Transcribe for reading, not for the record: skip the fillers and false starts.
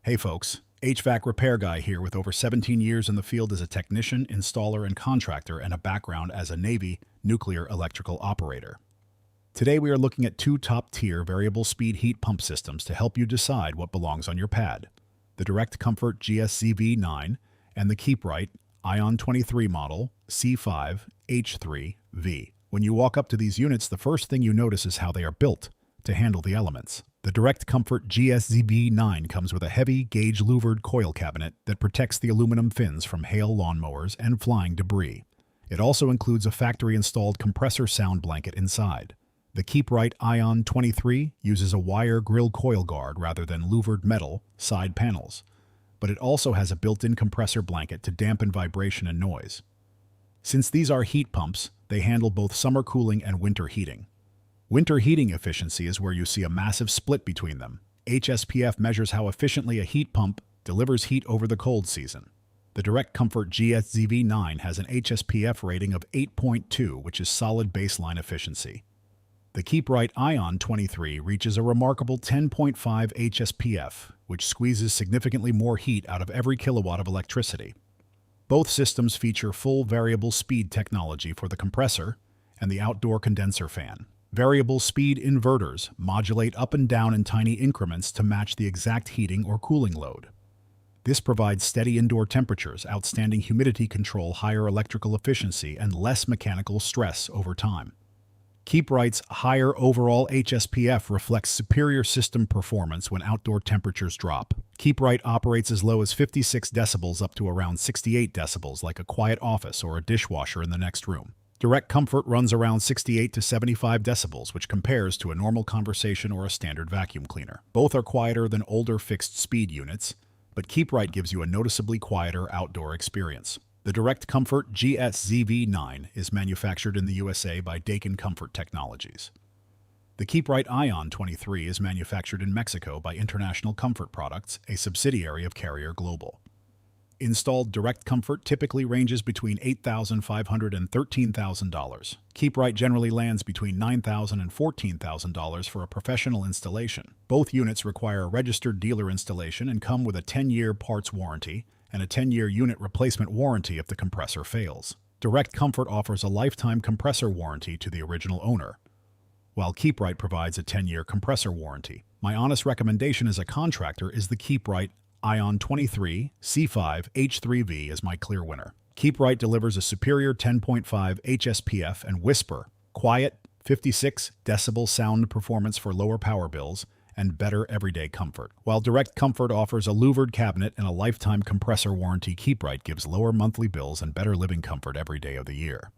Hey folks, HVAC repair guy here with over 17 years in the field as a technician, installer, and contractor, and a background as a Navy nuclear electrical operator. Today we are looking at two top-tier variable speed heat pump systems to help you decide what belongs on your pad: the Direct Comfort GSZV9 and the Keeprite Ion 23 model C5H3V. When you walk up to these units, the first thing you notice is how they are built to handle the elements. The Direct Comfort GSZV9 comes with a heavy gauge louvered coil cabinet that protects the aluminum fins from hail lawnmowers and flying debris. It also includes a factory-installed compressor sound blanket inside. The Keeprite Ion 23 uses a wire grill coil guard rather than louvered metal side panels, but it also has a built-in compressor blanket to dampen vibration and noise. Since these are heat pumps, they handle both summer cooling and winter heating. Winter heating efficiency is where you see a massive split between them. HSPF measures how efficiently a heat pump delivers heat over the cold season. The Direct Comfort GSZV9 has an HSPF rating of 8.2, which is solid baseline efficiency. The Keeprite Ion 23 reaches a remarkable 10.5 HSPF, which squeezes significantly more heat out of every kilowatt of electricity. Both systems feature full variable speed technology for the compressor and the outdoor condenser fan. Variable speed inverters modulate up and down in tiny increments to match the exact heating or cooling load. This provides steady indoor temperatures, outstanding humidity control, higher electrical efficiency, and less mechanical stress over time. Keeprite's higher overall HSPF reflects superior system performance when outdoor temperatures drop. Keeprite operates as low as 56 decibels up to around 68 decibels, like a quiet office or a dishwasher in the next room. Direct Comfort runs around 68 to 75 decibels, which compares to a normal conversation or a standard vacuum cleaner. Both are quieter than older fixed-speed units, but Keeprite gives you a noticeably quieter outdoor experience. The Direct Comfort GSZV9 is manufactured in the USA by Daikin Comfort Technologies. The Keeprite Ion 23 is manufactured in Mexico by International Comfort Products, a subsidiary of Carrier Global. Installed Direct Comfort typically ranges between $8,500 and $13,000. Keeprite generally lands between $9,000 and $14,000 for a professional installation. Both units require a registered dealer installation and come with a 10-year parts warranty and a 10-year unit replacement warranty if the compressor fails. Direct Comfort offers a lifetime compressor warranty to the original owner, while Keeprite provides a 10-year compressor warranty. My honest recommendation as a contractor is the Keeprite Ion 23 C5H3V is my clear winner. Keeprite delivers a superior 10.5 HSPF and whisper, quiet, 56 decibel sound performance for lower power bills and better everyday comfort. While Direct Comfort offers a louvered cabinet and a lifetime compressor warranty, Keeprite gives lower monthly bills and better living comfort every day of the year.